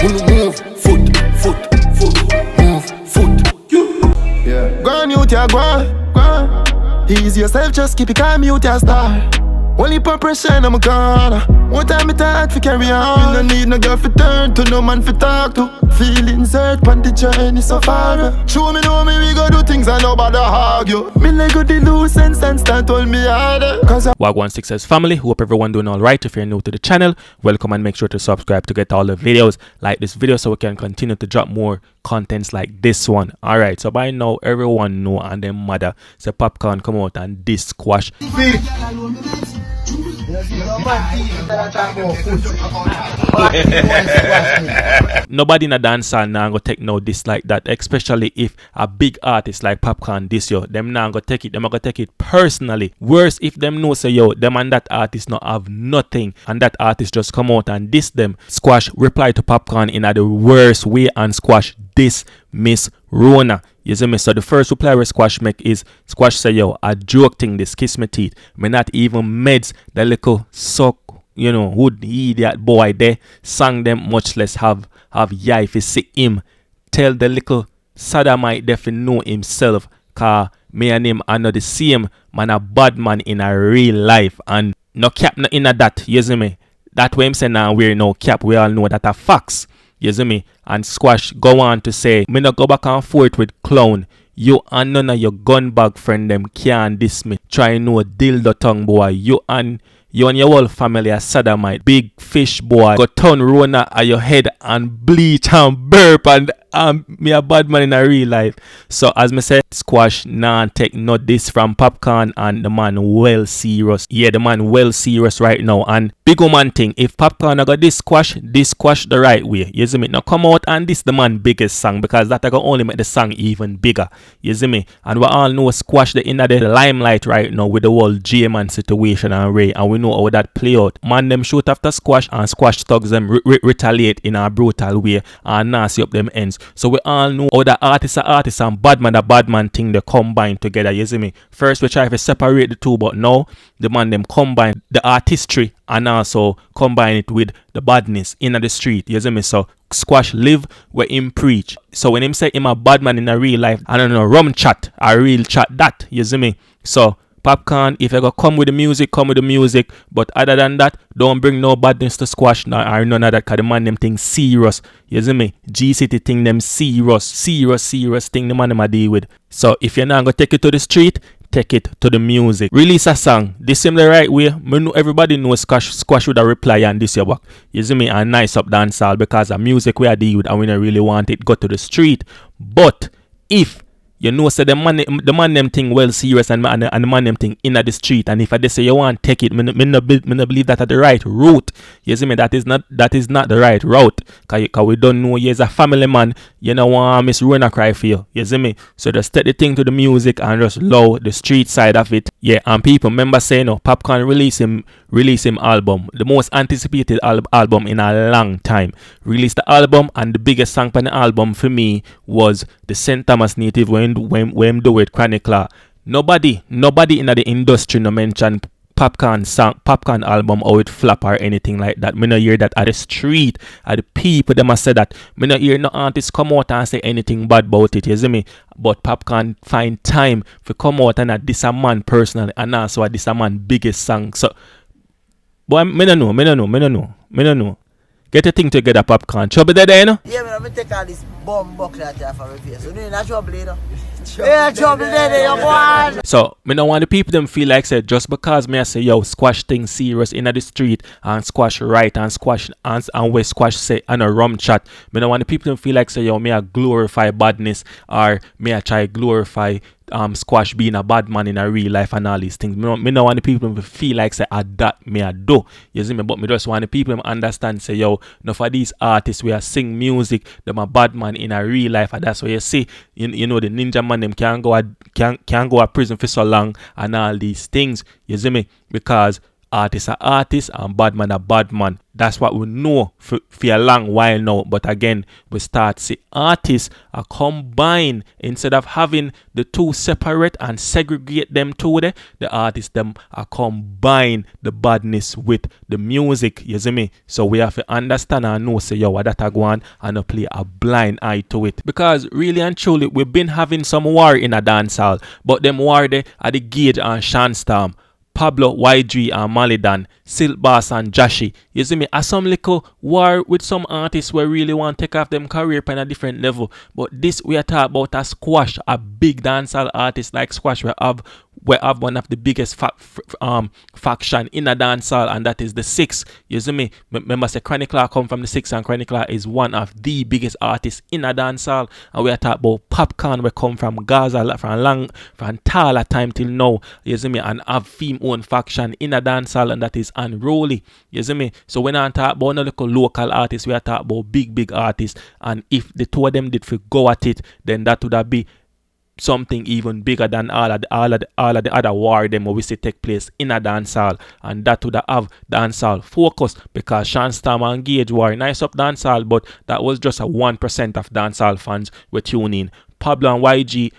Move, foot, move, foot. Yeah. Go on, mute ya, go on. Ease yourself, just keep it calm, mute ya, star. Only put pressure on my corner. One time it hard to carry on. You no need no girl for turn to, no man for talk to. Feelings hurt, pan the journey so far. Show me, know me, we go do things and nobody argue. Me like go the loose and stand hold me harder. Wagwan Success family, hope everyone doing alright. If you're new to the channel, welcome and make sure to subscribe to get all the videos. Like this video so we can continue to drop more contents like this one. Alright, so by now everyone know and their mother say Popcaan come out and this squash. Nobody in a dancehall now go take no this like that, especially if a big artist like Popcaan this year. Them now go take it, them go take it personally. Worse if them know say yo, them and that artist not have nothing and that artist just come out and diss them. Squash reply to Popcaan in the worst way and squash this Miss Rona. You see me? So the first reply where Squash make is Squash say yo, a joke thing this kiss me teeth. Me not even meds the little suck, you know, would idiot boy there sang them much less have yeah if you see him. Tell the little sodomite definitely know himself, cause me and him are not the same man, a bad man in a real life and no cap no in a that, you see me? That way him say now we're no cap, we all know that a facts. You see me? And Squash go on to say, me no go back and forth with clown. You and none of your gun bag friend them can't diss me. Try no dildo tongue boy. You and your whole family are sodomite. Big fish boy. Go turn Rona at your head and bleach and burp and me a bad man in a real life. So as me said, Squash nah take no this from Popcaan and the man well serious. Yeah, the man well serious right now. And big man thing, if Popcaan got this squash the right way. You see me? Now come out and this the man biggest song because that I can only make the song even bigger. You see me? And we all know Squash the in the limelight right now with the whole J-Man situation and Ray, and we know how that play out. Man them shoot after Squash and Squash thugs them retaliate in a brutal way and nasty up them ends. So we all know how the artist and bad man thing they combine together. You see me? First we try to separate the two, but now the man them combine the artistry and also combine it with the badness in the street. You see me? So Squash live where him preach. So when him say him a bad man in a real life, I don't know, rum chat, a real chat that. You see me? So Popcaan, if you go come with the music, but other than that, don't bring no badness to Squash or none of that, cause the man them thing serious. You see me? G-City thing them serious thing the man them a deal with. So if you're not gonna take it to the street, take it to the music. Release a song. This seem the right way. Me know everybody knows Squash would a reply and this your work. You see me? And nice up dancehall because the music we are deal with and we don't really want it go to the street. But if you know, say the man them thing well serious and the man them thing in the street. And if I say you want take it, me no believe that at the right route. You see me? That is not the right route. Cause we don't know you as a family man. You know want Miss Rona cry for you. You see me? So just take the thing to the music and just love the street side of it. Yeah, and people remember saying no, Popcaan release him album. The most anticipated album in a long time. Released the album and the biggest song on the album for me was the St. Thomas Native when do it Chronicler. Nobody in the industry no mention Popcaan album or it flop or anything like that. Me no hear that at the street, at the people them must say that. Me no hear no artist come out and say anything bad about it. You see me? But Popcaan find time to come out and diss a man personally and also diss a man biggest song. So, boy, me no know. Get your thing together, Popcaan. Trouble there, you know? Yeah, man, I'm take all this bomb buckle out there for my face. So, you're not trouble, you know? Yeah, trouble there, you boy. So, me don't want the people them feel like say just because me I say yo Squash thing serious in the street and Squash right and Squash and where Squash say and a rum chat. Me don't want the people them feel like say yo me I glorify badness or me I try glorify Squash being a bad man in a real life and all these things. Me don't want the people to feel like say that me I do. You see me? But me just want the people to understand say yo, no for these artists we are sing music, them a bad man in a real life, and that's why you see you know the ninja man them can't go to prison for so long and all these things. You see me? Because artist a artist and bad man a bad man. That's what we know for a long while now. But again, we start see artists are combine instead of having the two separate and segregate them two there. The artists them are combine the badness with the music. You see me? So we have to understand and know say yo what that a go on and not play a blind eye to it. Because really and truly we've been having some war in a dancehall, but them war there are the Gauge and Shanstorm, Pablo, YG and Malidan, Silk Bass and Jahshii. You see me? As some little war with some artists who really want to take off them career on a different level. But this we are talking about a Squash, a big dancehall artist like Squash. We have one of the biggest faction in a dancehall, and that is the Six. You see me? Remember, say Chronicler come from the Six, and Chronicler is one of the biggest artists in a dancehall. And we are talking about Popcaan, we come from Gaza from taller time till now. You see me? And have theme own faction in a dancehall, and that is Unruly. You see me? So when I talk about no little local artists, we are talking about big artists. And if the two of them did go at it, then that would have be something even bigger than all of the other war them we see take place in a dancehall, and that would have dancehall focus, because Shanstorm and Gauge war nice up dancehall, but that was just a 1% of dancehall fans were tuning. Pablo, YG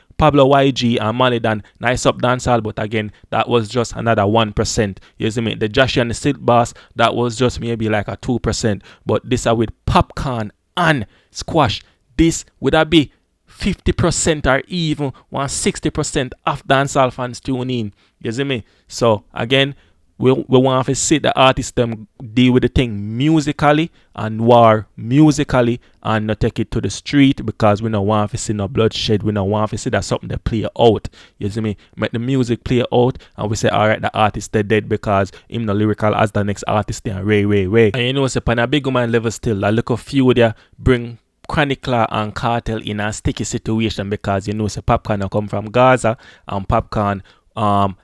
and Malidan nice up dancehall, but again that was just another 1%. You see me? The Jahshii and the Silk Bass, that was just maybe like a 2%. But this are with Popcaan and Squash. This would have be 50% or even 160% of dancehall fans tune in. You see me? So again, we want to see the artists them deal with the thing musically and war musically, and not take it to the street, because we don't want to see no bloodshed. We don't want to see that something they play out. You see me? Make the music play out, and we say alright, the artist they dead because him no lyrical as the next artist there. Ray. And you know, say on a big man level still, a little few there bring Chronicler and Cartel in a sticky situation, because you know say Popcaan come from Gaza, and Popcaan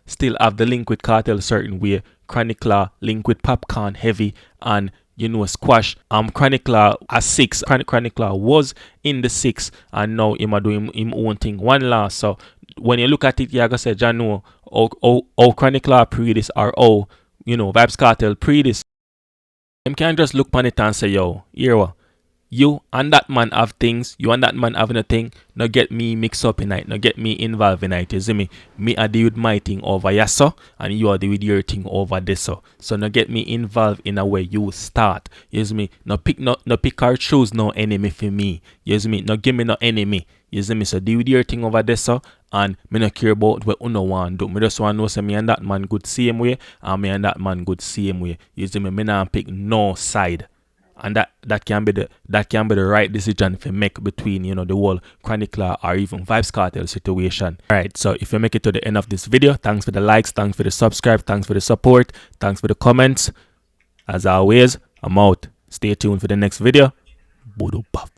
still have the link with Cartel certain way. Chronicler link with Popcaan heavy, and you know Squash Chronicler a 6. Chronicler was in the 6, and now him a do him own thing one last. So when you look at it, you gotta say Jah know how Chronicler pre this, or how you know VybzKartel pre this. Them can't just look on it and say yo, here what you and that man have things, you and that man having a thing, no get me mixed up in it, no get me involved in it, you see me? Me I deal with my thing over here, so, and you are deal with your thing over there, so no get me involved in a way you start, you see me? No pick or choose no enemy for me, you see me? No give me no enemy, you see me? So deal with your thing over there, so, and me no care about what uno want do. Me just want to know say me and that man good same way, and me and that man good same way, you see me? Me not pick no side. And that can be the right decision to make between, you know, the whole Chronicler or even VybzKartel situation. Alright, so if you make it to the end of this video, thanks for the likes, thanks for the subscribe, thanks for the support, thanks for the comments. As always, I'm out. Stay tuned for the next video. Bodo Puff.